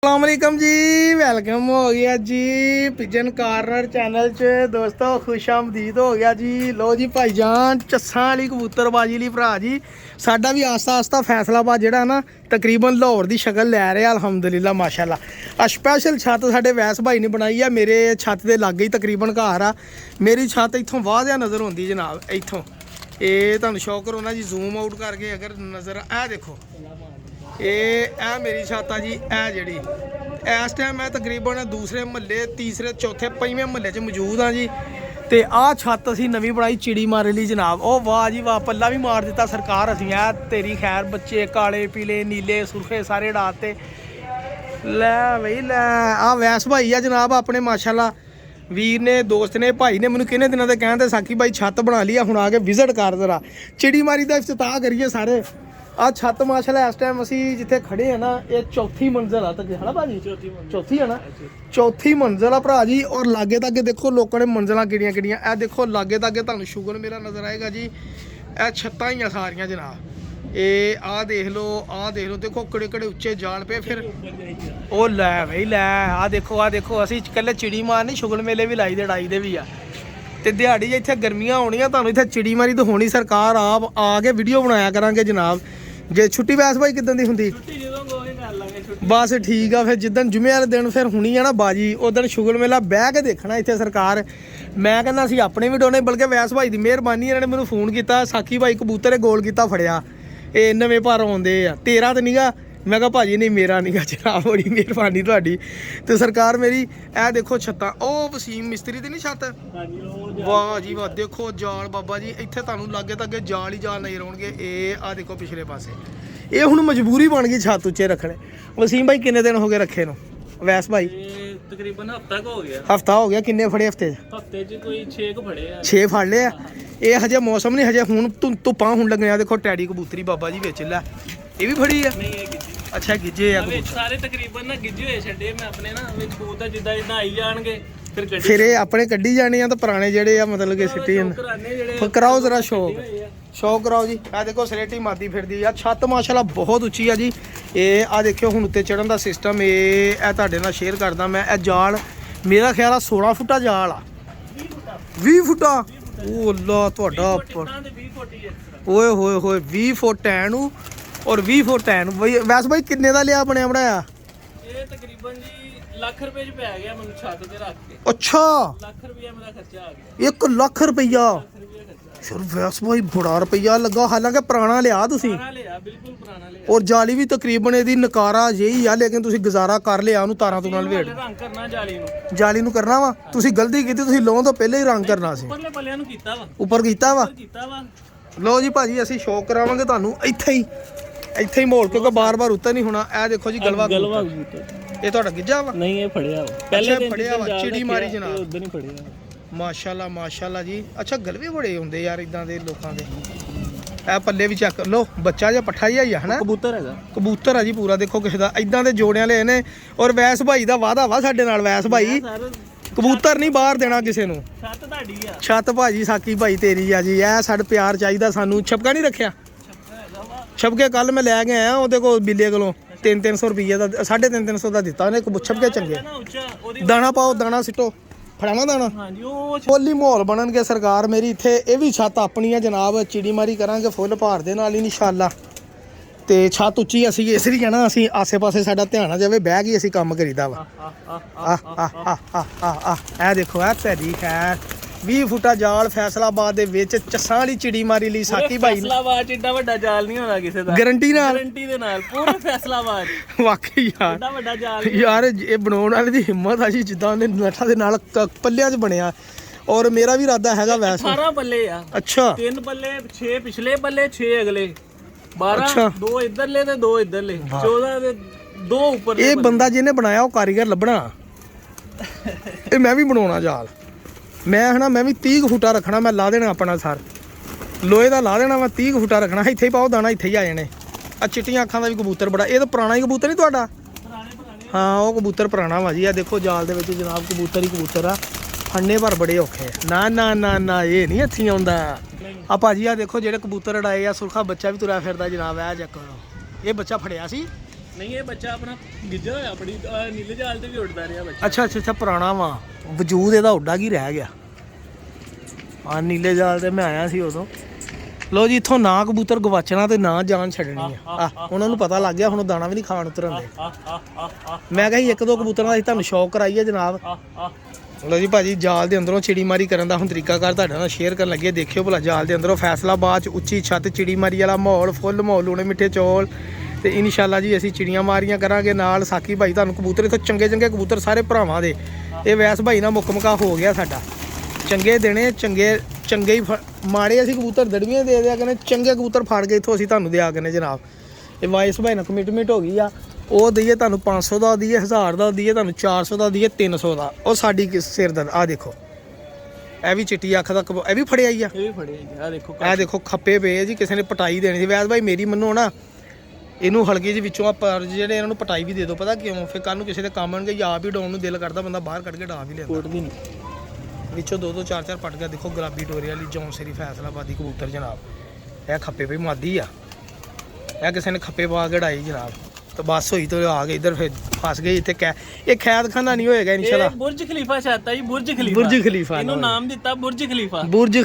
अस्सलामुअलैकुम जी, वेलकम हो गया जी पिजन कॉर्नर चैनल च दोस्तों, खुश आमदीद हो गया जी। लो जी भाईजान, चस्सां वाली कबूतरबाजी ली भरा जी साडा भी आस्ता आस्ता फैसलाबाद जिहड़ा ना तकरीबन लाहौर की शक्ल लै रहा अलहमदुलिल्लाह माशाअल्लाह। स्पैशल छत साडे वैस भाई ने बनाई है, मेरे छत के लागे ही तकरीबन घर आ। मेरी छत इत्थों वाह नज़र आती जनाब, इत्थों ये तुहानूं शौक करो ना जी, जूम आउट करके अगर नज़र आ देखो ये मेरी छत आ जी। जी इस टाइम मैं तकरीबन दूसरे महल्ले तीसरे चौथे पंजवें महल्ले च मौजूद हाँ जी। तो आ छत असी नवी बनाई चिड़ी मारे ली जनाब। ओ वाह जी वाह, पल्ला भी मार दिता सरकार असी। तेरी खैर, बच्चे काले पीले नीले सुरखे सारे डाते। लै बई लै, आ वैस भाई आ जनाब अपने माशाअल्लाह वीर ने, दोस्त ने, भाई ने मैनू किन्ने दिनों के कहते साकी भाई छत बना ली हुण आ के विजिट कर जरा चिड़ी मारी का इफ्तिताह करिए सारे। आ छत माशाअल्लाह इस टाइम असी जिथे खड़े हैं ना, ये चौथी मंजिल आ तक है ना भाजी, चौथी है ना, चौथी मंजिल आ भरा जी। और लागे तागे देखो लोगों ने मंजिल किहड़ियां किहड़ियां, ए देखो लागे तागे तुहानूं शुगर मेरा नज़र आएगा जी। ए छत्तां ही सारियां जनाब। ये आ देख लो देखो कड़े कड़े उच्चे जाल पे। फिर ओ लै बई लै, आ देखो असी कल्ले चिड़ी मारनी, शुगल मेले भी लाई दे डाई दे भी आ। ते दिहाड़ी इत्थे गर्मियां होनियां, तुहानूं इत्थे चिड़ी मारी तो होनी। सरकार आप आ के वीडियो बनाया करांगे जनाब। जे छुट्टी वैस भाई किदन दी हुंदी बस ठीक आ, फिर जिदन जुमे वाले दिन फिर हुणी है ना बाजी, उस दिन शुगल मेला बह के देखना इत्थे सरकार। मैं कहना असीं अपने भी डोने, बल्कि वैस भाई की मेहरबानी इन्होंने मैनूं फोन किया, साकी भाई कबूतर गोल किया फड़िया, ये नवे पर आउंदे आ, तेरा तो नीगा। मैं कहा भाजी नहीं मेरा नहीं गा जनाब, बड़ी मेहरबानी तुहाडी। तो सरकार मेरी ए देखो छत्तां, ओ वसीम मिस्त्री दी नहीं छत, वाह जी वाह। देखो जाल बाबा जी, इत्थे तुहानूं लागे तागे जाल ही जाल नज़र आउणगे। ये आ देखो पिछले पासे, ये हुण मजबूरी बन गई छत उच्चे रखने। वसीम भाई किन्ने दिन हो गए रखे नूं? वैस भाई तकरीबन हफ्ता हो गया। किन्ने फड़े हफ्ते च कोई 6 फड़े आ, 6 फड़ लिया। ये हजे मौसम नहीं, हजे हुण धुप्पां हुण लगने। देखो टैडी कबूतरी बाबा जी बिच लै, ये भी फड़ी है। अच्छा गिज्जे आ सारे तकरीबन ना गिज्जे होए छड्डे मैं अपने ना विच कबूतर जिद्दां जिद्दां आई जाणगे फिर ये अपने कड्ढी जाने आ। तो पुराने जेडे आ मतलब कि सिटी जंदे। कराओ जरा शौक कराओ जी। आ देखो सलेटी मारदी फिरदी आ। छत माशाल्लाह बहुत उच्ची आ जी। ये आ देखियो हुण उत्ते चढ़न दा सिस्टम ये तुहाडे नाल शेयर करदा मैं। ए जाल मेरा ख्याल आ 16 फुटा जाल आ, 20 फुटा। ओ अल्लाह तुहाडा ओए होए होए, 20 फुट टैन और 20 फुट टैन। वैस भाई किन्ने दा लिया बनया बनाया? ये तकरीबन जी ਲੱਖ ਰੁਪਏ ਚ ਪੈ ਗਿਆ ਮੈਨੂੰ ਛੱਤ ਤੇ ਰੱਖ ਕੇ। अच्छा ਲੱਖ ਰੁਪਏ ਮੇਰਾ ਖਰਚਾ ਆ ਗਿਆ। 1 ਲੱਖ रुपया सर वैस भाई बड़ा रुपया लगा। हालांकि पुराना लिया तुसी, ਪੁਰਾਣਾ ਲਿਆ, ਬਿਲਕੁਲ ਪੁਰਾਣਾ ਲਿਆ। और जाली भी तकरीबन ਇਹਦੀ नकारा यही आ, लेकिन तुसी गुजारा कर लिया ਉਹਨੂੰ ਤਾਰਾਂ ਤੋਂ ਨਾਲ ਵੇੜ। ਰੰਗ ਕਰਨਾ ਜਾਲੀ ਨੂੰ ਕਰਨਾ ਵਾ। ਤੁਸੀਂ ਗਲਤੀ ਕੀਤੀ, ਤੁਸੀਂ ਲੋਨ ਤੋਂ ਪਹਿਲੇ ਹੀ ਰੰਗ ਕਰਨਾ ਸੀ। ਉੱਪਰਲੇ ਪੱਲਿਆਂ ਨੂੰ ਕੀਤਾ ਵਾ, ਉੱਪਰ ਕੀਤਾ ਵਾ। ਕੀਤਾ ਵਾ। ਲਓ ਜੀ ਭਾਜੀ, ਅਸੀਂ ਸ਼ੌਕ ਕਰਾਵਾਂਗੇ ਤੁਹਾਨੂੰ ਇੱਥੇ ਹੀ ਮੋਲ, ਕਿਉਂਕਿ ਬਾਰ-ਬਾਰ ਉੱਤੇ ਨਹੀਂ ਹੋਣਾ। ਇਹ ਦੇਖੋ ਜੀ ਗਲਵਾ ਇਹ ਤੁਹਾਡਾ ਗਿੱਜਾ ਵਾ? ਨਹੀਂ ਇਹ ਫੜਿਆ ਵਾ, ਪਹਿਲੇ ਦਿਨ ਫੜਿਆ ਵਾ, ਚਿੜੀ ਮਾਰੀ ਜਨਾਬ। ਉਦੋਂ ਹੀ ਫੜਿਆ ਮਾਸ਼ਾਅੱਲਾ ਮਾਸ਼ਾਅੱਲਾ ਜੀ। ਅੱਛਾ ਗਲਵੇ ਬੜੇ ਹੁੰਦੇ ਯਾਰ ਇਦਾਂ ਦੇ ਲੋਕਾਂ ਦੇ। ਇਹ ਪੱਲੇ ਵੀ ਚੱਕ ਲਓ, ਬੱਚਾ ਜਿਹਾ ਪੱਠਾ ਜਿਹਾ ਹੀ ਆ ਹਨਾ। ਕਬੂਤਰ ਹੈਗਾ, ਕਬੂਤਰ ਆ ਜੀ ਪੂਰਾ। ਦੇਖੋ ਕਿਸੇ ਦਾ ਇਦਾਂ ਦੇ ਜੋੜਿਆਂ ਲਏ ਨੇ। ਔਰ ਵੈਸ ਭਾਈ ਦਾ ਵਾਅਦਾ ਵਾ ਸਾਡੇ ਨਾਲ, ਵੈਸ ਭਾਈ ਕਬੂਤਰ ਨਹੀਂ ਬਾਹਰ ਦੇਣਾ ਕਿਸੇ ਨੂੰ। ਛੱਤ ਤੁਹਾਡੀ ਆ, ਛੱਤ ਭਾਜੀ ਸਾਕੀ ਭਾਈ ਤੇਰੀ ਆ ਜੀ। ਇਹ ਸਾਡਾ ਪਿਆਰ ਚਾਹੀਦਾ ਸਾਨੂੰ। ਛਪਕਾ ਨਹੀਂ ਰੱਖਿਆ? ਛਪਕੇ ਕੱਲ ਮੈਂ ਲੈ ਕੇ ਆਇਆ ਉਹਦੇ ਕੋਲ ਬਿੱਲੇ ਕੋਲੋਂ 300 ਰੁਪਏ ਦਾ, 350 ਦਾ ਦਿੱਤਾ ਉਹਨੇ। ਛਪਕੇ ਚੰਗੇ ਦਾਣਾ ਪਾਓ, ਦਾਣਾ ਸਿੱਟੋ, ਫੜਾਣਾ ਦਾਣਾ। ਹਾਂਜੀ ਉਹ ਫੁੱਲ ਹੀ ਮਾਹੌਲ ਬਣਨਗੇ ਸਰਕਾਰ ਮੇਰੀ। ਇੱਥੇ ਇਹ ਵੀ ਛੱਤ ਆਪਣੀ ਆ ਜਨਾਬ, ਚਿੜੀ ਮਾਰੀ ਕਰਾਂਗੇ ਫੁੱਲ ਭਾਰ ਦੇ ਨਾਲ ਇਨਸ਼ਾਅੱਲਾ। ਤੇ ਛੱਤ ਉੱਚੀ ਅਸੀਂ ਇਸ ਲਈ ਕਹਿਣਾ, ਅਸੀਂ ਆਸੇ ਪਾਸੇ ਸਾਡਾ ਧਿਆਨ ਆ ਜਾਵੇ, ਬਹਿ ਕੇ ਅਸੀਂ ਕੰਮ ਕਰੀਦਾ ਵਾ। ਇਹ ਦੇਖੋ ਇਹ ਤੇਰੀ ਖੈਰ 20 ਫੁੱਟਾ ਜਾਲ ਫੈਸਲਾਬਾਦ ਦੇ ਵਿੱਚ ਚੱਸਾਂ ਵਾਲੀ ਚਿੜੀ ਮਾਰੀ ਲਈ ਸਾਕੀ ਭਾਈ ਨੇ। ਫੈਸਲਾਬਾਦ ਚ ਏਡਾ ਵੱਡਾ ਜਾਲ ਨਹੀਂ ਹੋਣਾ ਕਿਸੇ ਦਾ, ਗਾਰੰਟੀ ਨਾਲ, ਗਾਰੰਟੀ ਦੇ ਨਾਲ ਪੂਰੇ ਫੈਸਲਾਬਾਦ ਵਾਕਈ ਯਾਰ ਏਡਾ ਵੱਡਾ ਜਾਲ ਯਾਰ। ਇਹ ਬਣਾਉਣ ਵਾਲੇ ਦੀ ਹਿੰਮਤ ਆ ਜੀ, ਜਿੱਦਾਂ ਉਹਨੇ ਨੱਠਾਂ ਦੇ ਨਾਲ ਪੱਲਿਆਂ 'ਚ ਬਣਿਆ। ਔਰ ਮੇਰਾ ਵੀ ਇਰਾਦਾ ਹੈਗਾ ਵੈਸੇ। 18 ਪੱਲੇ ਆ। ਅੱਛਾ 3 ਪੱਲੇ, 6 ਪਿਛਲੇ ਪੱਲੇ, 6 ਅਗਲੇ, 12 2 ਇੱਧਰਲੇ ਤੇ 2 ਇੱਧਰਲੇ, 14 ਦੇ 2 ਉੱਪਰ। ਇਹ ਬੰਦਾ ਜਿਹਨੇ ਬਣਾਇਆ ਉਹ ਕਾਰੀਗਰ ਲੱਭਣਾ। ਇਹ ਮੈਂ ਵੀ ਬਣਾਉਣਾ ਜਾਲ। ਮੈਂ ਹਨਾ ਮੈਂ ਵੀ 30 ਫੁੱਟਾ ਰੱਖਣਾ। ਮੈਂ ਲਾ ਦੇਣਾ ਆਪਣਾ ਸਰ ਲੋਹੇ ਦਾ ਲਾ ਦੇਣਾ। ਮੈਂ 30 ਫੁੱਟਾ ਰੱਖਣਾ। ਇੱਥੇ ਹੀ ਪਾਓ ਦਾਣਾ, ਇੱਥੇ ਹੀ ਆ ਜਾਣੇ। ਆ ਚਿੱਟੀਆਂ ਅੱਖਾਂ ਦਾ ਵੀ ਕਬੂਤਰ ਬੜਾ। ਇਹ ਤਾਂ ਪੁਰਾਣਾ ਹੀ ਕਬੂਤਰ ਨਹੀਂ ਤੁਹਾਡਾ? ਹਾਂ ਉਹ ਕਬੂਤਰ ਪੁਰਾਣਾ ਵਾ ਜੀ। ਆ ਦੇਖੋ ਜਾਲ ਦੇ ਵਿੱਚ ਜਨਾਬ ਕਬੂਤਰ ਹੀ ਕਬੂਤਰ ਆ। ਫੜਨੇ ਪਰ ਬੜੇ ਔਖੇ। ਨਾ ਨਾ ਨਾ ਨਾ ਇਹ ਨਹੀਂ ਹੱਥੀਂ ਆਉਂਦਾ। ਆ ਭਾਜੀ ਆ ਦੇਖੋ ਜਿਹੜੇ ਕਬੂਤਰ ਉਡਾਏ ਆ, ਸੁਰਖਾ ਬੱਚਾ ਵੀ ਤੁਰਿਆ ਫਿਰਦਾ ਜਨਾਬ। ਇਹ ਚੱਕਰ ਇਹ ਬੱਚਾ ਫੜਿਆ ਸੀ ਨਹੀਂ ਇਹ ਬੱਚਾ ਆਪਣਾ ਗਿੱਜਾ ਹੋਇਆ ਆਪਣੀ ਨੀਲੇ ਜਾਲ ਤੇ ਵੀ ਉੱਡਦਾ ਰਿਹਾ ਬੱਚਾ। ਅੱਛਾ ਅੱਛਾ ਅੱਛਾ ਪੁਰਾਣਾ ਵਾ ਵਜੂਦ ਇਹਦਾ ਉੱਡਾ ਕੀ ਰਹਿ ਗਿਆ। ਆ ਨੀਲੇ ਜਾਲ ਤੇ ਮੈਂ ਆਇਆ ਸੀ ਉਦੋਂ। ਲੋ ਜੀ ਇੱਥੋਂ ਨਾ ਕਬੂਤਰ ਗਵਾਚਣਾ ਤੇ ਨਾ ਜਾਨ ਛੱਡਣੀ ਆ ਉਹਨਾਂ ਨੂੰ ਪਤਾ ਲੱਗ ਗਿਆ ਹੁਣ ਦਾਣਾ ਵੀ ਨਹੀਂ ਖਾਣ ਉਤਰਨ ਦੇ। ਮੈਂ ਕਿਹਾ ਇੱਕ ਦੋ ਕਬੂਤਰਾਂ ਦਾ ਅਸੀਂ ਤੁਹਾਨੂੰ ਸ਼ੌਕ ਕਰਾਈਏ ਜਨਾਬ। ਲੋ ਜੀ ਭਾਜੀ ਜਾਲ ਦੇ ਅੰਦਰੋਂ ਚਿੜੀ ਮਾਰੀ ਕਰਨ ਦਾ ਹੁਣ ਤਰੀਕਾਕਾਰ ਤੁਹਾਡੇ ਨਾਲ ਸ਼ੇਅਰ ਕਰਨ ਲੱਗੇ। ਦੇਖਿਓ ਭਲਾ ਜਾਲ ਦੇ ਅੰਦਰੋਂ ਫੈਸਲਾਬਾਦ ਚ ਉੱਚੀ ਛੱਤ ਚਿੜੀ ਮਾਰੀ ਵਾਲਾ ਮਾਹੌਲ ਫੁੱਲ ਮਾਹੌਲ ਲੂਣੇ ਮਿੱਠੇ ਚੌਲ ਤੇ ਇਨਸ਼ਾਅੱਲਾ ਜੀ ਅਸੀਂ ਚਿੜੀਆਂ ਮਾਰੀਆਂ ਕਰਾਂਗੇ ਨਾਲ ਸਾਕੀ ਭਾਈ ਤੁਹਾਨੂੰ ਕਬੂਤਰ ਇੱਥੋਂ ਚੰਗੇ ਚੰਗੇ ਕਬੂਤਰ ਸਾਰੇ ਭਰਾਵਾਂ ਦੇ। ਇਹ ਵੈਸ ਭਾਈ ਨਾਲ ਮੁੱਕ ਮੁਕਾ ਹੋ ਗਿਆ ਸਾਡਾ। ਚੰਗੇ ਦੇਣੇ ਚੰਗੇ ਹੀ ਮਾੜੇ ਅਸੀਂ ਕਬੂਤਰ ਦੜਵੀਆਂ ਦੇ ਦਿਆ ਕਹਿੰਦੇ ਚੰਗੇ ਕਬੂਤਰ ਫੜ ਕੇ ਇੱਥੋਂ ਅਸੀਂ ਤੁਹਾਨੂੰ ਦਿਆ ਕਹਿੰਦੇ ਜਨਾਬ। ਇਹ ਵਾਇਸ ਭਾਈ ਨਾਲ ਕਮਿਟਮੈਂਟ ਹੋ ਗਈ ਆ। ਉਹ ਦਈਏ ਤੁਹਾਨੂੰ 500 ਦਾ ਦਈਏ 1000 ਦਾ ਦਈਏ ਤੁਹਾਨੂੰ 400 ਦਾ ਦਈਏ 300 ਦਾ। ਉਹ ਸਾਡੀ ਕਿਸ ਸਿਰ ਦਾ ਆ ਦੇਖੋ ਇਹ ਵੀ ਚਿੱਟੀ ਅੱਖ ਦਾ ਇਹ ਵੀ ਫੜਿਆ ਹੀ ਆ। ਇਹ ਵੀ ਫੜਿਆ ਜੀ ਆ ਦੇਖੋ ਇਹ ਦੇਖੋ ਖੱਪੇ ਪਏ ਜੀ ਕਿਸੇ ਨੇ ਪਟਾਈ ਦੇਣੀ ਸੀ। ਵੈਸ ਭਾਈ ਮੇਰੀ ਮੰਨੋ ਨਾ ਇਹਨੂੰ ਹਲਕੀ ਜਿਹੀ ਵਿੱਚੋਂ ਪਰ ਜਿਹੜੇ ਇਹਨਾਂ ਨੂੰ ਪਟਾਈ ਵੀ ਦੇ ਦਿਓ। ਪਤਾ ਕਿਉਂ ਫਿਰ ਕੱਲ ਨੂੰ ਕਿਸੇ ਦੇ ਕੰਮ ਆਣਗੇ ਆਪ ਹੀ ਡਾਉਣ ਨੂੰ ਦਿਲ ਕਰਦਾ ਬੰਦਾ ਬਾਹਰ ਕੱਢ ਕੇ ਡਾ ਵੀ ਲੈਂਦਾ। ਕੋਟ ਵੀ ਨਹੀਂ ਵਿੱਚੋਂ 2-2 4-4 ਪਟ ਗਿਆ। ਦੇਖੋ ਗੁਲਾਬੀ ਡੋਰੇ ਵਾਲੀ ਜੌਂਸਰੀ ਫੈਸਲਾਬਾਦੀ ਕਬੂਤਰ ਜਨਾਬ। ਇਹ ਖੱਪੇ ਪਈ ਮਾਦੀ ਆ। ਇਹ ਕਿਸੇ ਨੇ ਖੱਪੇ ਪਾ ਕੇ ਢਾਈ ਜਨਾਬ ਤੇ ਬਸ ਹੋਈ ਤੇ ਆ ਗਏ ਇੱਧਰ ਫਿਰ ਫਸ ਗਏ ਇੱਥੇ। ਇਹ ਖੈਦਖਾਨਾ ਨਹੀਂ ਹੋਏਗਾ ਇਨਸ਼ਾਅੱਲਾ। ਬੁਰਜ ਖਲੀਫਾ ਛਾਤਾ ਜੀ ਬੁਰਜ ਖਲੀਫਾ ਇਹਨੂੰ ਨਾਮ ਦਿੱਤਾ ਬੁਰਜ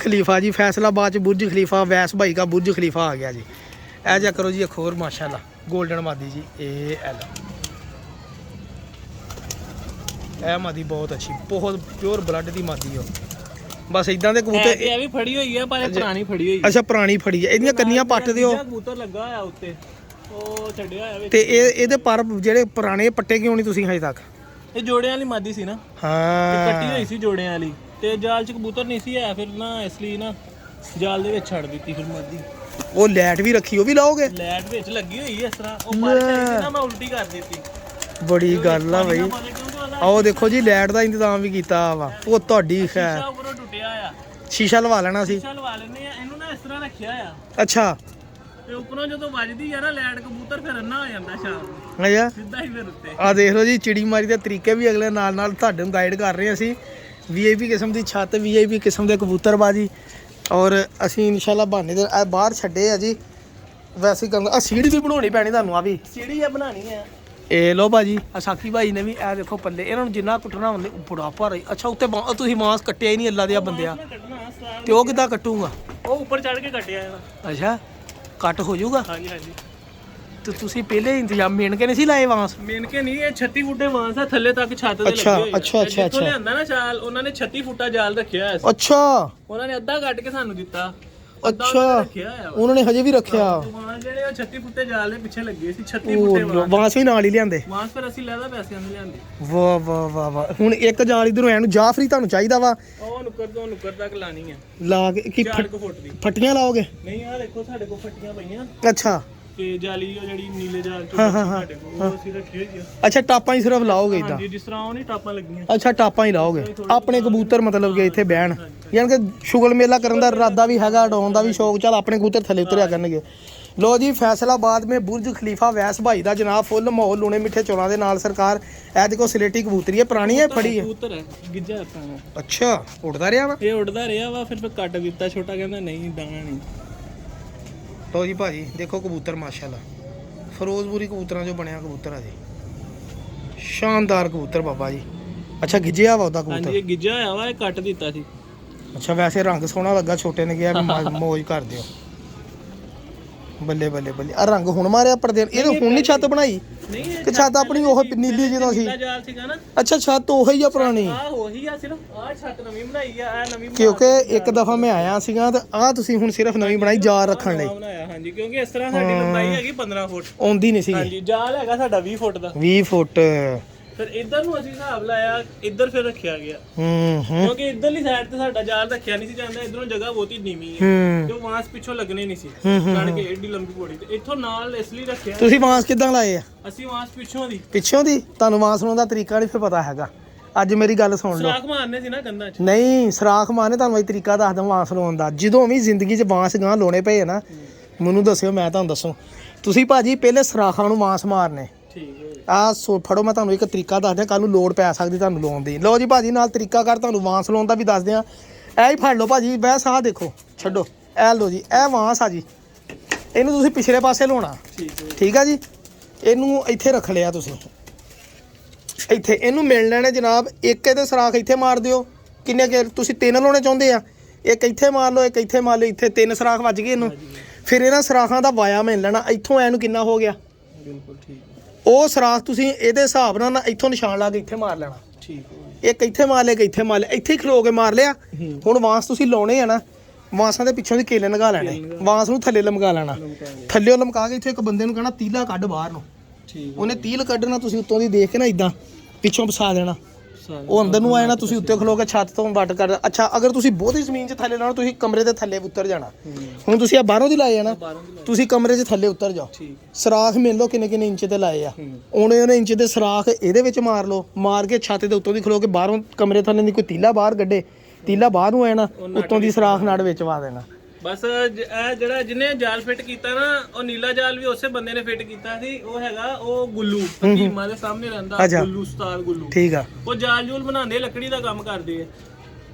ਖਲੀਫਾ ਜੀ। ਫੈਸਲਾਬਾਦ ਚ ਬੁਰਜ ਖਲੀਫਾ ਵੈਸ ਭਾਈ ਦਾ ਬੁਰਜ ਖਲੀਫਾ ਆ ਗਿਆ ਜੀ। ਇਹ ਜਾ ਕਰੋ ਜੀ ਇੱਕ ਹੋਰ ਮਾਸ਼ਾਅੱਲਾ ਗੋਲਡਨ ਮਾਦੀ ਜੀ। ਇਹ ਮਾਦੀ ਬਹੁਤ ਅੱਛੀ ਬਹੁਤ ਪਿਓਰ ਬਲੱਡ ਦੀ ਮਾਦੀ ਹੋ। ਬਸ ਇਦਾਂ ਦੇ ਕਬੂਤਰ ਇਹ ਵੀ ਫੜੀ ਹੋਈ ਆ ਪਰ ਇਹ ਪੁਰਾਣੀ ਫੜੀ ਹੋਈ। ਅੱਛਾ ਪੁਰਾਣੀ ਫੜੀ ਹੈ। ਇਹਦੀਆਂ ਕੰਨੀਆਂ ਪੱਟ ਦਿਓ। ਕਬੂਤਰ ਲੱਗਾ ਹੋਇਆ ਉੱਤੇ ਉਹ ਛੱਡਿਆ ਹੋਇਆ ਤੇ ਇਹਦੇ ਪਰ ਜਿਹੜੇ ਪੁਰਾਣੇ ਪੱਟੇ ਕਿਉਂ ਨਹੀਂ ਤੁਸੀਂ ਹਜੇ ਤੱਕ? ਇਹ ਜੋੜਿਆਂ ਵਾਲੀ ਮਾਦੀ ਸੀ ਨਾ। ਹਾਂ ਕੱਟੀ ਹੋਈ ਸੀ ਜੋੜਿਆਂ ਵਾਲੀ ਤੇ ਜਾਲ 'ਚ ਕਬੂਤਰ ਨਹੀਂ ਸੀ ਹੈ ਫਿਰ ਨਾ ਇਸ ਲਈ ਨਾ ਜਾਲ ਦੇ ਵਿੱਚ ਛੱਡ ਦਿੱਤੀ ਫਿਰ ਮਾਦੀ। ਉਹ ਲੈਟ ਵੀ ਰੱਖੀ ਉਹ ਵੀ ਲਾਓਗੇ? ਲੈਟ ਵਿੱਚ ਲੱਗੀ ਹੋਈ ਇਸ ਤਰ੍ਹਾਂ ਉਹ ਪਰ ਸੀ ਨਾ ਮੈਂ ਉਲਟੀ ਕਰ ਦਿੱਤੀ। ਬੜੀ ਗੱਲ ਆ ਬਈ। ਆਓ ਦੇਖੋ ਜੀ ਲੈਟ ਦਾ ਇੰਤਜ਼ਾਮ ਵੀ ਕੀਤਾ ਵਾ। ਉਹ ਤੁਹਾਡੀ ਖੈਰ ਸ਼ੀਸ਼ਾ ਉੱਪਰੋਂ ਟੁੱਟਿਆ ਆ। ਸ਼ੀਸ਼ਾ ਲਵਾ ਲੈਣਾ ਸੀ। ਸ਼ੀਸ਼ਾ ਲਵਾ ਲੈਣੇ ਆ ਇਹਨੂੰ ਨਾ ਇਸ ਤਰ੍ਹਾਂ ਰੱਖਿਆ ਆ। ਅੱਛਾ ਤੇ ਉੱਪਰੋਂ ਜਦੋਂ ਵੱਜਦੀ ਆ ਨਾ ਲੈਟ ਕਬੂਤਰ ਫਿਰ ਅੰਨਾ ਹੋ ਜਾਂਦਾ ਸ਼ਾਮ ਨੂੰ ਅੱਛਾ ਸਿੱਧਾ ਹੀ ਫਿਰ ਉੱਤੇ। ਆ ਦੇਖ ਲਓ ਜੀ ਚਿੜੀ ਮਾਰੀ ਦੇ ਤਰੀਕੇ ਵੀ ਅਗਲੇ ਨਾਲ ਤੁਹਾਡੇ ਨੂੰ ਗਾਈਡ ਕਰ ਰਹੇ ਹਾਂ ਅਸੀਂ। ਵੀਆਈਪੀ ਕਿਸਮ ਦੀ ਛੱਤ ਵੀਆਈਪੀ ਕਿਸਮ ਦੇ ਕਬੂਤਰਬਾਜੀ ਔਰ ਅਸੀਂ ਇਨਸ਼ਾਅੱਲਾ ਬਹਾਨੇ ਦੇ ਬਾਹਰ ਛੱਡੇ ਆ ਜੀ। ਵੈਸੇ ਕਰਨ ਆ ਸੀੜੀ ਵੀ ਬਣਾਉਣੀ ਪੈਣੀ ਤੁਹਾਨੂੰ। ਆ ਵੀ ਸੀੜੀ ਆ ਬਣਾਣੀ ਆ। ਇਹ ਲੋ ਭਾਜੀ ਆ ਸਾਕੀ ਭਾਈ ਨੇ ਵੀ ਇਹ ਦੇਖੋ ਪੱਲੇ ਇਹਨਾਂ ਨੂੰ ਜਿੰਨਾ ਕੁੱਟਣਾ ਉਹਨੇ ਬੜਾ ਭਾਰਾ। ਅੱਛਾ ਉੱਤੇ ਤੁਸੀਂ ਮਾਂਸ ਕੱਟਿਆ ਹੀ ਨਹੀਂ ਅੱਲਾ ਦੇ ਬੰਦਿਆ ਤੇ ਉਹ ਕਿੱਦਾਂ ਕੱਟੂਗਾ? ਉਹ ਉੱਪਰ ਚੜ ਕੇ ਕੱਟਿਆ ਜਾਣਾ। ਅੱਛਾ ਕੱਟ ਹੋ ਜਾਊਗਾ। ਹਾਂਜੀ ਹਾਂਜੀ ਤੇ ਤੁਸੀਂ ਪਹਿਲੇ ਇੰਤਜ਼ਾਮ ਮੇਨ ਕੇ ਨਹੀਂ ਸੀ ਲਾਏ ਵਾਂਸ? ਮੇਨ ਕੇ ਨਹੀਂ ਇਹ 36 ਫੁੱਟੇ ਵਾਂਸ ਆ ਥੱਲੇ ਤੱਕ ਛੱਤ ਤੇ ਲੱਗੇ ਹੋਏ ਆ। ਅੱਛਾ ਜਿੱਥੋਂ ਲਿਆਂਦਾ ਨਾ ਚਾਲ ਉਹਨਾਂ ਨੇ 36 ਫੁੱਟਾ ਜਾਲ ਰੱਖਿਆ ਹੋਇਆ ਸੀ। ਅੱਛਾ ਉਹਨਾਂ ਨੇ ਅੱਧਾ ਕੱਟ ਕੇ ਸਾਨੂੰ ਦਿੱਤਾ। ਅੱਛਾ ਉਹਨਾਂ ਨੇ ਹਜੇ ਵੀ ਰੱਖਿਆ ਵਾਂਸ ਜਿਹੜੇ ਉਹ 36 ਫੁੱਟੇ ਜਾਲ ਦੇ ਪਿੱਛੇ ਲੱਗੇ ਸੀ। 36 ਫੁੱਟੇ ਵਾਂਸ ਵੀ ਨਾਲ ਹੀ ਲਿਆਂਦੇ। ਵਾਂਸ ਫਿਰ ਅਸੀਂ ਲੈਦਾ ਪੈਸਿਆਂ ਦੇ ਲਿਆਂਦੇ। ਵਾਹ ਵਾਹ ਵਾਹ ਵਾਹ। ਹੁਣ ਇੱਕ ਜਾਲ ਇਧਰੋਂ ਐਨੂੰ ਜਾਫਰੀ ਤੁਹਾਨੂੰ ਚਾਹੀਦਾ ਵਾ। ਉਹ ਨੁੱਕਰ ਤੋਂ ਨੁੱਕਰ ਤੱਕ ਲਾਣੀ ਆ ਲਾ ਕੇ ਕੀ 4 ਫੁੱਟ ਦੀ ਫੱਟੀਆਂ ਲਾਓਗੇ? ਨਹੀਂ ਆ ਦੇਖੋ ਸਾਡੇ ਕੋਲ ਫੱਟੀਆਂ ਪਈਆਂ ਅੱਛਾ ਤੇ ਜਾਲੀ ਉਹ ਜਿਹੜੀ ਨੀਲੇ ਜਾਲ ਚੋਂ ਸਾਡੇ ਕੋਲ ਉਹ ਅਸੀਂ ਰੱਖੀ ਹੋਈ ਆ। ਅੱਛਾ ਟਾਪਾਂ ਹੀ ਸਿਰਫ ਲਾਓਗੇ ਇਦਾਂ? ਹਾਂਜੀ ਜਿਸ ਤਰ੍ਹਾਂ ਉਹ ਨਹੀਂ ਟਾਪਾਂ ਲੱਗੀਆਂ। ਅੱਛਾ ਟਾਪਾਂ ਹੀ ਲਾਓਗੇ ਆਪਣੇ ਕਬੂਤਰ ਮਤਲਬ ਕਿ ਇੱਥੇ ਬਹਿਣ ਯਾਨੀ ਕਿ ਸ਼ੁਗਲ ਮੇਲਾ ਕਰਨ ਦਾ ਇਰਾਦਾ ਵੀ ਹੈਗਾ ਡਾਉਣ ਦਾ ਵੀ ਸ਼ੌਕ। ਚੱਲ ਆਪਣੇ ਕਬੂਤਰ ਥੱਲੇ ਉਤਰਿਆ ਕਰਨਗੇ। ਲੋ ਜੀ ਫੈਸਲਾਬਾਦ में बुर्ज खलीफा वैस भाई ਦਾ ਜਨਾਬ ਫੁੱਲ ਮਾਹੌਲ ਲੂਣੇ ਮਿੱਠੇ ਚੌਲਾਂ ਦੇ ਨਾਲ ਸਰਕਾਰ। ਇਹ ਦੇਖੋ ਸਲੇਟੀ ਕਬੂਤਰੀ ਹੈ ਪੁਰਾਣੀ ਹੈ ਫੜੀ ਹੈ? ਕਬੂਤਰ ਹੈ ਗਿੱਜਾ ਆਪਾਂ। ਅੱਛਾ ਉੱਡਦਾ ਰਿਹਾ ਵਾ? ਇਹ ਉੱਡਦਾ ਰਿਹਾ ਵਾ ਫਿਰ ਕੱਟ ਦਿੱਤਾ ਛੋਟਾ ਕਹਿੰਦਾ ਨਹੀਂ ਦਾਣਾ ਨਹੀਂ। ਲੋ ਜੀ ਭਾਜੀ ਦੇਖੋ ਕਬੂਤਰ ਮਾਸ਼ਾਅੱਲਾ ਫਿਰੋਜ਼ਪੁਰੀ ਕਬੂਤਰਾਂ ਚੋਂ ਬਣਿਆ ਕਬੂਤਰ ਆ ਜੀ। ਸ਼ਾਨਦਾਰ ਕਬੂਤਰ ਬਾਬਾ ਜੀ। ਅੱਛਾ ਗਿੱਜਿਆ ਵਾ ਉਹਦਾ ਕਬੂਤਰ? ਹਾਂਜੀ ਇਹ ਗਿੱਜਾ ਹੋਇਆ ਵਾ ਇਹ ਕੱਟ ਦਿੱਤਾ ਸੀ। ਅੱਛਾ ਵੈਸੇ ਰੰਗ ਸੋਹਣਾ ਲੱਗਾ ਛੋਟੇ ਨੇ ਕਿਹਾ ਵੀ ਮੌਜ ਕਰ ਦਿਓ। ਬੱਲੇ ਬੱਲੇ ਬੱਲੇ ਆ ਰੰਗ ਹੁਣ ਮਾਰਿਆ ਪਰਦੇ ਇਹਦੇ ਹੁਣ ਨਹੀਂ ਛੱਤ ਬਣਾਈ ਨਹੀਂ ਕਿ ਛੱਤ ਆਪਣੀ ਉਹ ਨੀਲੀ ਜਦੋਂ ਸੀ? ਜਾਲ ਸੀਗਾ ਨਾ। ਅੱਛਾ ਛੱਤ ਉਹੀ ਆ ਪੁਰਾਣੀ? ਆ ਉਹੀ ਆ ਸਿਰਫ ਆ ਛੱਤ ਨਵੀਂ ਬਣਾਈ ਆ ਆ ਨਵੀਂ ਕਿਉਂਕਿ ਇੱਕ ਦਫਾ ਮੈਂ ਆਇਆ ਸੀਗਾ ਤੇ ਆ ਤੁਸੀਂ ਹੁਣ ਸਿਰਫ ਨਵੀਂ ਬਣਾਈ ਜਾਲ ਰੱਖਣ ਲਈ ਬਣਾਇਆ। ਹਾਂਜੀ ਕਿਉਂਕਿ ਇਸ ਤਰ੍ਹਾਂ ਸਾਡੀ ਲੰਬਾਈ ਹੈਗੀ 15 ਫੁੱਟ ਆਉਂਦੀ ਨਹੀਂ ਸੀ। ਹਾਂਜੀ ਜਾਲ ਹੈਗਾ ਸਾਡਾ 20 ਫੁੱਟ ਦਾ। 20 ਫੁੱਟ ਫਿਰ ਇੱਧਰ ਨੂੰ ਅਸੀਂ ਹਿਸਾਬ ਲਾਇਆ ਇੱਧਰ ਫਿਰ ਰੱਖਿਆ ਗਿਆ ਹੂੰ ਕਿਉਂਕਿ ਇੱਧਰਲੀ ਸਾਈਡ ਤੇ ਸਾਡਾ ਜਾਲ ਰੱਖਿਆ ਨਹੀਂ ਸੀ ਜਾਂਦਾ। ਇੱਧਰੋਂ ਜਗ੍ਹਾ ਬਹੁਤੀ ਨੀਵੀਂ ਹੈ ਤੇ ਵਾਂਸ ਪਿੱਛੋਂ ਲੱਗਣੇ ਨਹੀਂ ਸੀ ਕਣ ਕੇ ਏਡੀ ਲੰਬੀ ਪੌੜੀ ਤੇ ਇੱਥੋਂ ਨਾਲ ਇਸ ਲਈ ਰੱਖਿਆ। ਤੁਸੀਂ ਵਾਂਸ ਕਿੱਦਾਂ ਲਾਏ ਆ? ਅਸੀਂ ਵਾਂਸ ਪਿੱਛੋਂ ਦੀ? ਤੁਹਾਨੂੰ ਵਾਂਸ ਲਾਉਣ ਦਾ ਤਰੀਕਾ ਨਹੀਂ ਫਿਰ ਪਤਾ ਹੈਗਾ। ਅੱਜ ਮੇਰੀ ਗੱਲ ਸੁਣ ਲਓ। ਸਰਾਖ ਮਾਰਨੇ ਸੀ ਨਾ ਕੰਧਾਂ 'ਚ। ਨਹੀਂ ਸਰਾਖ ਮਾਰਨੇ ਤੁਹਾਨੂੰ ਇਹ ਤਰੀਕਾ ਦੱਸਦਾ ਵਾਂਸ ਲਾਉਣ ਦਾ। ਜਦੋਂ ਵੀ ਜ਼ਿੰਦਗੀ 'ਚ ਵਾਂਸ ਗਾਂ ਲਾਉਣੇ ਪਏ ਨਾ ਮੈਨੂੰ ਦੱਸਿਓ ਮੈਂ ਤੁਹਾਨੂੰ ਦੱਸੂ। ਤੁਸੀਂ ਭਾਜੀ ਪਹਿਲੇ ਸਰਾਖਾਂ ਨੂੰ ਵਾਂਸ ਮਾਰਨੇ। ਠੀਕ ਹੈ ਆ ਫੜੋ ਮੈਂ ਤੁਹਾਨੂੰ ਇੱਕ ਤਰੀਕਾ ਦੱਸਦਾ ਕੱਲ ਨੂੰ ਲੋੜ ਪੈ ਸਕਦੀ ਤੁਹਾਨੂੰ ਲਾਉਣ ਦੀ। ਲਓ ਜੀ ਭਾਜੀ ਨਾਲ ਤਰੀਕਾ ਕਰ ਤੁਹਾਨੂੰ ਵਾਂਸ ਲਾਉਣ ਦਾ ਵੀ ਦੱਸਦੇ ਆ। ਇਹ ਹੀ ਫੜ ਲਓ ਭਾਜੀ ਬੈਸ ਆਹ ਦੇਖੋ ਛੱਡੋ ਇਹ ਲਓ ਜੀ ਇਹ ਵਾਂਸ ਆ ਜੀ। ਇਹਨੂੰ ਤੁਸੀਂ ਪਿਛਲੇ ਪਾਸੇ ਲਾਉਣਾ। ਠੀਕ ਆ ਜੀ ਇਹਨੂੰ ਇੱਥੇ ਰੱਖ ਲਿਆ ਤੁਸੀਂ, ਇੱਥੇ ਇਹਨੂੰ ਮਿਲ ਲੈਣੇ ਜਨਾਬ। ਇੱਕ ਇਹਦੇ ਸਰਾਖ ਇੱਥੇ ਮਾਰ ਦਿਓ, ਕਿੰਨੇ ਕਿ ਤੁਸੀਂ 3 ਲਾਉਣੇ ਚਾਹੁੰਦੇ ਆ, ਇੱਕ ਇੱਥੇ ਮਾਰ ਲਓ, ਇੱਕ ਇੱਥੇ ਮਾਰ ਲਓ, ਇੱਥੇ 3 ਸਰਾਖ ਵੱਜ ਗਏ ਇਹਨੂੰ। ਫਿਰ ਇਹਨਾਂ ਸਰਾਖਾਂ ਦਾ ਵਾਇਆ ਮਿਲ ਲੈਣਾ, ਇੱਥੋਂ ਐਨੂੰ ਕਿੰਨਾ ਹੋ ਗਿਆ, ਬਿਲਕੁਲ ਠੀਕ, ਉਹ ਸਰਾਖ ਤੁਸੀਂ ਇਹਦੇ ਹਿਸਾਬ ਨਾਲ ਨਾ ਇੱਥੋਂ ਨਿਸ਼ਾਨ ਲਾ ਕੇ ਇੱਥੇ ਮਾਰ ਲੈਣਾ। ਠੀਕ, ਇੱਕ ਇੱਥੇ ਮਾਰ ਲਿਆ, ਇੱਕ ਇੱਥੇ ਮਾਰ ਲਿਆ, ਇੱਥੇ ਹੀ ਖਲੋ ਕੇ ਮਾਰ ਲਿਆ। ਹੁਣ ਵਾਂਸ ਤੁਸੀਂ ਲਾਉਣੇ ਆ ਨਾ, ਵਾਂਸਾਂ ਦੇ ਪਿੱਛੋਂ ਦੀ ਕੇਲੇ ਲੰਘਾ ਲੈਣੇ, ਵਾਂਸ ਨੂੰ ਥੱਲੇ ਲਮਕਾ ਲੈਣਾ, ਥੱਲੇ ਲਮਕਾ ਕੇ ਇੱਥੇ ਇੱਕ ਬੰਦੇ ਨੂੰ ਕਹਿਣਾ ਤੀਲਾ ਕੱਢ ਬਾਹਰ ਨੂੰ, ਠੀਕ, ਉਹਨੇ ਤੀਲ ਕੱਢਣਾ, ਤੁਸੀਂ ਉੱਤੋਂ ਦੀ ਦੇਖ ਕੇ ਨਾ ਇਦਾਂ ਪਿੱਛੋਂ ਫਸਾ ਦੇਣਾ, ਉਹ ਅੰਦਰ ਨੂੰ ਆ ਜਾਣਾ, ਤੁਸੀਂ ਉੱਤੇ ਖਲੋ ਕੇ ਛੱਤ ਤੋਂ ਵੱਟ ਕਰ। ਅੱਛਾ ਅਗਰ ਤੁਸੀਂ ਬਹੁਤੀ ਜ਼ਮੀਨ 'ਚ ਥੱਲੇ ਲਾਉਣਾ, ਤੁਸੀਂ ਕਮਰੇ ਦੇ ਥੱਲੇ ਉਤਰ ਜਾਣਾ। ਹੁਣ ਤੁਸੀਂ ਆ ਬਾਹਰੋਂ ਦੀ ਲਾਏ ਆ ਨਾ, ਤੁਸੀਂ ਕਮਰੇ 'ਚ ਥੱਲੇ ਉਤਰ ਜਾਓ, ਸਰਾਖ ਮਿਲ ਲਓ ਕਿੰਨੇ ਕਿੰਨੇ ਇੰਚ ਤੇ ਲਾਏ ਆ, ਉਹਨੇ ਇੰਚ ਦੇ ਸਰਾਖ ਇਹਦੇ ਵਿੱਚ ਮਾਰ ਲਓ, ਮਾਰ ਕੇ ਛੱਤ ਦੇ ਉੱਤੋਂ ਦੀ ਖਲੋ ਕੇ ਬਾਹਰੋਂ ਕਮਰੇ ਥੱਲੇ ਦੀ ਕੋਈ ਤੀਲਾ ਬਾਹਰ ਕੱਢੇ, ਤੀਲਾ ਬਾਹਰ ਨੂੰ ਆ ਜਾਣਾ, ਉੱਤੋਂ ਦੀ ਸਰਾਖ ਨਾੜ ਵਿੱਚ ਵਾ ਦੇਣਾ। ਬਸ ਇਹ ਜਿਹੜਾ ਜਿਹਨੇ ਜਾਲ ਫਿੱਟ ਕੀਤਾ ਨਾ, ਉਹ ਨੀਲਾ ਜਾਲ ਵੀ ਉਸੇ ਬੰਦੇ ਨੇ ਫਿੱਟ ਕੀਤਾ ਸੀ। ਉਹ ਹੈਗਾ ਉਹ ਗੁੱਲੂ, ਹਕੀਮਾਂ ਦੇ ਸਾਹਮਣੇ ਰਹਿੰਦਾ ਗੁੱਲੂ, ਉਸਤਾਦ ਗੁੱਲੂ। ਠੀਕ ਆ, ਉਹ ਜਾਲ ਜੂਲ ਬਣਾਉਂਦੇ, ਲੱਕੜੀ ਦਾ ਕੰਮ ਕਰਦੇ ਆ,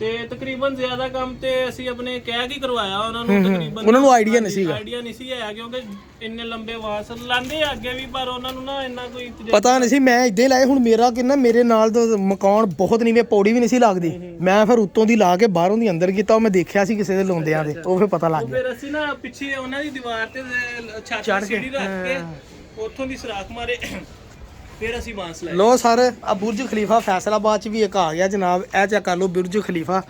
ਤੇ ਤਕਰੀਬਨ ਜ਼ਿਆਦਾ ਕੰਮ ਤੇ ਅਸੀਂ ਆਪਣੇ ਕਹਿ ਕੇ ਕਰਵਾਇਆ ਉਹਨਾਂ ਨੂੰ। ਤਕਰੀਬਨ ਉਹਨਾਂ ਨੂੰ ਆਈਡੀਆ ਨਹੀਂ ਸੀਗਾ, ਆਈਡੀਆ ਨਹੀਂ ਸੀ ਹੈ, ਕਿਉਂਕਿ ਇੰਨੇ ਲੰਬੇ ਵਾਸ ਲਾਂਦੇ ਆ ਅੱਗੇ ਵੀ, ਪਰ ਉਹਨਾਂ ਨੂੰ ਨਾ ਇੰਨਾ ਕੋਈ ਪਤਾ ਨਹੀਂ ਸੀ। ਮੈਂ ਇਦਾਂ ਹੀ ਲਾਏ, ਹੁਣ ਮੇਰਾ ਕਿੰਨਾ ਮੇਰੇ ਨਾਲ ਤਾਂ ਮਕਾਨ ਬਹੁਤ ਨੀਵੇਂ, ਪੌੜੀ ਵੀ ਨਹੀਂ ਸੀ ਲੱਗਦੀ, ਮੈਂ ਫਿਰ ਉੱਤੋਂ ਦੀ ਲਾ ਕੇ ਬਾਹਰੋਂ ਦੀ ਅੰਦਰ ਕੀਤਾ। ਉਹ ਮੈਂ ਦੇਖਿਆ ਸੀ ਕਿਸੇ ਦੇ ਲਾਉਂਦਿਆਂ ਦੇ, ਉਹ ਫਿਰ ਪਤਾ ਲੱਗ ਗਿਆ। ਫਿਰ ਅਸੀਂ ਨਾ ਪਿੱਛੇ ਉਹਨਾਂ ਦੀ ਦੀਵਾਰ ਤੇ ਛੱਤ ਸੀੜੀ ਰੱਖ ਕੇ ਉੱਥੋਂ ਦੀ ਸਰਾਖ ਮਾਰੇ, ਫਿਰ ਅਸੀਂ ਬਾਂਸ ਲਾਏ। ਲੋ ਸਰ, ਆ ਬੁਰਜ ਖਲੀਫਾ ਫੈਸਲਾਬਾਦ 'ਚ ਵੀ ਇੱਕ ਆ ਗਿਆ ਜਨਾਬ, ਇਹ ਚੈੱਕ ਕਰ ਲਓ ਬੁਰਜ ਖਲੀਫਾ।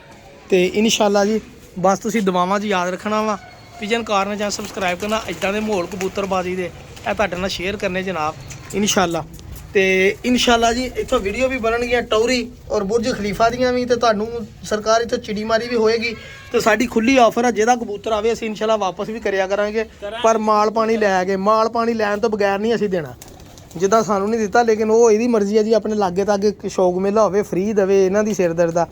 ਤੇ ਇਨਸ਼ਾਅੱਲਾ ਜੀ ਬਸ ਤੁਸੀਂ ਦੁਆਵਾਂ 'ਚ ਯਾਦ ਰੱਖਣਾ ਵਾ, ਪਿਜਨ ਕਾਰਨਰ ਚੈਨਲ ਸਬਸਕ੍ਰਾਈਬ ਕਰਨਾ, ਇਦਾਂ ਦੇ ਮਾਹੌਲ ਕਬੂਤਰਬਾਜ਼ੀ ਦੇ ਇਹ ਤੁਹਾਡੇ ਨਾਲ ਸ਼ੇਅਰ ਕਰਨੇ ਜਨਾਬ ਇਨਸ਼ਾਅੱਲਾ। ਤੇ ਇਨਸ਼ਾਅੱਲਾ ਜੀ ਇੱਥੋਂ ਵੀਡੀਓ ਵੀ ਬਣਨਗੀਆਂ ਟੌਰੀ ਔਰ ਬੁਰਜ ਖਲੀਫਾ ਦੀਆਂ ਵੀ, ਤੇ ਤੁਹਾਨੂੰ ਸਰਕਾਰ ਇੱਥੋਂ ਚਿੜੀ ਮਾਰੀ ਵੀ ਹੋਏਗੀ। ਤੇ ਸਾਡੀ ਖੁੱਲੀ ਆਫਰ ਆ, ਜਿਹਦਾ ਕਬੂਤਰ ਆਵੇ ਅਸੀਂ ਇਨਸ਼ਾਅੱਲਾ ਵਾਪਸ ਵੀ ਕਰਿਆ ਕਰਾਂਗੇ, ਪਰ ਮਾਲ ਪਾਣੀ ਲੈ ਕੇ, ਮਾਲ ਪਾਣੀ ਲੈਣ ਤੋਂ ਬਗੈਰ ਨਹੀਂ ਅਸੀਂ ਦੇਣਾ, ਜਿੱਦਾਂ ਸਾਨੂੰ ਨਹੀਂ ਦਿੱਤਾ। ਲੇਕਿਨ ਉਹ ਇਹਦੀ ਮਰਜ਼ੀ ਹੈ ਜੀ, ਆਪਣੇ ਲਾਗੇ ਤਾਗੇ ਸ਼ੌਕ ਮੇਲਾ ਹੋਵੇ ਫ੍ਰੀ ਦੇਵੇ, ਇਹਨਾਂ ਦੀ ਸਿਰ ਦਰਦ ਆ।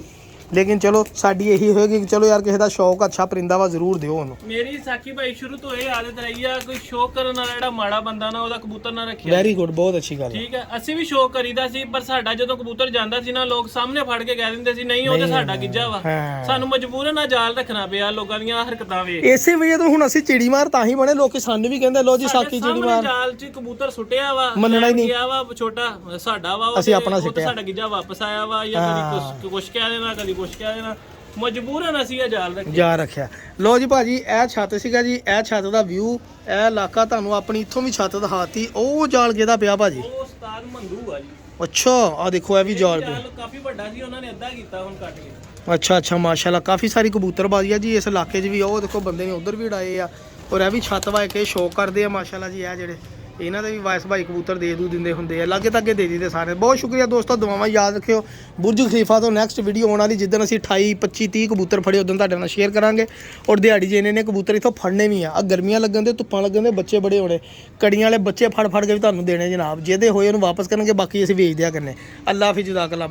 ਲੇਕਿਨ ਚਲੋ ਸਾਡੀ ਇਹੀ ਹੋਏਗੀ ਕਿ ਚਲੋ ਯਾਰ ਕਿਸੇ ਦਾ ਸ਼ੌਕ ਅੱਛਾ ਪਰਿੰਦਾ ਵਾ, ਜ਼ਰੂਰ ਦਿਓ ਉਹਨੂੰ। ਮੇਰੀ ਸਾਕੀ ਭਾਈ ਸ਼ੁਰੂ ਤੋਂ ਇਹ ਆਦਤ ਰਹੀ ਆ, ਕੋਈ ਸ਼ੌਕ ਕਰਨ ਵਾਲਾ ਜਿਹੜਾ ਮਾੜਾ ਬੰਦਾ ਨਾ, ਉਹਦਾ ਕਬੂਤਰ ਨਾ ਰੱਖਿਆ। ਵੈਰੀ ਗੁੱਡ, ਬਹੁਤ ਅੱਛੀ ਗੱਲ ਹੈ। ਠੀਕ ਹੈ, ਅਸੀਂ ਵੀ ਸ਼ੌਕ ਕਰੀਦਾ ਸੀ, ਪਰ ਸਾਡਾ ਜਦੋਂ ਕਬੂਤਰ ਜਾਂਦਾ ਸੀ ਨਾ, ਲੋਕ ਸਾਹਮਣੇ ਫੜ ਕੇ ਕਹਿ ਦਿੰਦੇ ਸੀ ਨਹੀਂ ਉਹ ਤੇ ਸਾਡਾ ਗਿੱਜਾ ਵਾ। ਸਾਨੂੰ ਮਜਬੂਰਨ ਨਾਲ ਜਾਲ ਰੱਖਣਾ ਪਿਆ, ਲੋਕਾਂ ਦੀਆਂ ਹਰਕਤਾਂ ਵੇਖ। ਇਸੇ ਵਜ੍ਹਾ ਤੋਂ ਹੁਣ ਅਸੀਂ ਚਿੜੀ ਮਾਰ ਤਾਂ ਹੀ ਬਣੇ, ਲੋਕੀ ਸਾਨੂੰ ਵੀ ਕਹਿੰਦੇ ਲੋ ਜੀ ਸਾਕੀ ਚਿੜੀ ਮਾਰ। ਜਾਲ 'ਚ ਕਬੂਤਰ ਸੁੱਟਿਆ ਵਾ, ਮੰਨਣਾ ਹੀ ਨਹੀਂ ਗਿਆ ਵਾ, ਛੋਟਾ ਸਾਡਾ ਵਾ, ਅਸੀਂ ਆਪਣਾ ਸੁੱਟਿਆ, ਸਾਡਾ ਗਿੱਜਾ ਵਾਪਸ ਆਇਆ ਵਾ, ਜਾਂ ਕਦੀ ਕੁਛ ਕਹਿ ਦੇਣਾ, ਕਦੀ ਕੁਛ ਕਹਿ ਦੇਣਾ, ਮਜਬੂਰਨ ਅਸੀਂ ਇਹ ਜਾਲ ਰੱਖਿਆ। ਜਾ ਰੱਖਿਆ। ਲੋ ਜੀ ਭਾਜੀ, ਇਹ ਛੱਤ ਸੀਗਾ ਜੀ, ਇਹ ਛੱਤ ਦਾ ਵਿਊ, ਇਹ ਇਲਾਕਾ ਤੁਹਾਨੂੰ ਆਪਣੀ ਇੱਥੋਂ ਵੀ ਛੱਤ ਦਿਖਾਤੀ। ਉਹ ਜਾਲ ਕਿਹਦਾ ਪਿਆ ਭਾਜੀ? ਉਹ ਉਸਤਾਦ ਮੰਦੂ ਆ ਜੀ। ਅੱਛਾ, ਆ ਦੇਖੋ ਇਹ ਵੀ ਜਾਲ ਪਿਆ, ਕਾਫੀ ਵੱਡਾ ਸੀ, ਉਹਨਾਂ ਨੇ ਅੱਧਾ ਕੀਤਾ, ਹੁਣ ਕੱਟ ਕੇ। ਅੱਛਾ ਅੱਛਾ, ਮਾਸ਼ਾਅੱਲਾ ਕਾਫੀ ਸਾਰੀ ਕਬੂਤਰਬਾਜ਼ੀ ਆ ਜੀ ਇਸ ਇਲਾਕੇ 'ਚ ਵੀ। ਉਹ ਦੇਖੋ ਬੰਦੇ ਨੇ ਉਧਰ ਵੀ ਉਡਾਏ ਆ, ਔਰ ਇਹ ਵੀ ਛੱਤ ਵਾ ਕੇ ਸ਼ੌਕ ਕਰਦੇ ਆ ਮਾਸ਼ਾਅੱਲਾ ਜੀ। ਇਹ ਜਿਹੜੇ ਇਹਨਾਂ ਦੇ ਵੀ ਵਾਇਸ ਭਾਈ ਕਬੂਤਰ ਦੇ ਦੂ ਦਿੰਦੇ ਹੁੰਦੇ ਆ, ਲਾਗੇ ਤਾਗੇ ਦੇ ਦਿੰਦੇ ਸਾਰੇ। ਬਹੁਤ ਸ਼ੁਕਰੀਆ ਦੋਸਤੋ, ਦੁਆਵਾਂ ਯਾਦ ਰੱਖਿਓ। ਬੁਰਜ ਖਲੀਫਾ ਤੋਂ ਨੈਕਸਟ ਵੀਡੀਓ ਆਉਣ ਵਾਲੀ, ਜਿੱਦਣ ਅਸੀਂ 28 25 30 ਕਬੂਤਰ ਫੜੇ ਉਦੋਂ ਤੁਹਾਡੇ ਨਾਲ ਸ਼ੇਅਰ ਕਰਾਂਗੇ। ਔਰ ਦਿਹਾੜੀ ਜੇ ਨੇ ਕਬੂਤਰ ਇੱਥੋਂ ਫੜਨੇ ਵੀ ਆ, ਗਰਮੀਆਂ ਲੱਗਣ ਦੇ, ਧੁੱਪਾਂ ਲੱਗਣ ਦੇ, ਬੱਚੇ ਬੜੇ ਹੋਣੇ, ਕੜੀਆਂ ਵਾਲੇ ਬੱਚੇ ਫੜ ਫੜ ਕੇ ਵੀ ਤੁਹਾਨੂੰ ਦੇਣੇ ਜਨਾਬ। ਜਿਹਦੇ ਹੋਏ ਉਹਨੂੰ ਵਾਪਸ ਕਰਨਗੇ, ਬਾਕੀ ਅਸੀਂ ਵੇਚ ਦਿਆ ਕਰਨੇ। ਅੱਲਾ ਹਾਫਿਜ਼, ਜਜ਼ਾਕੱਲਾ।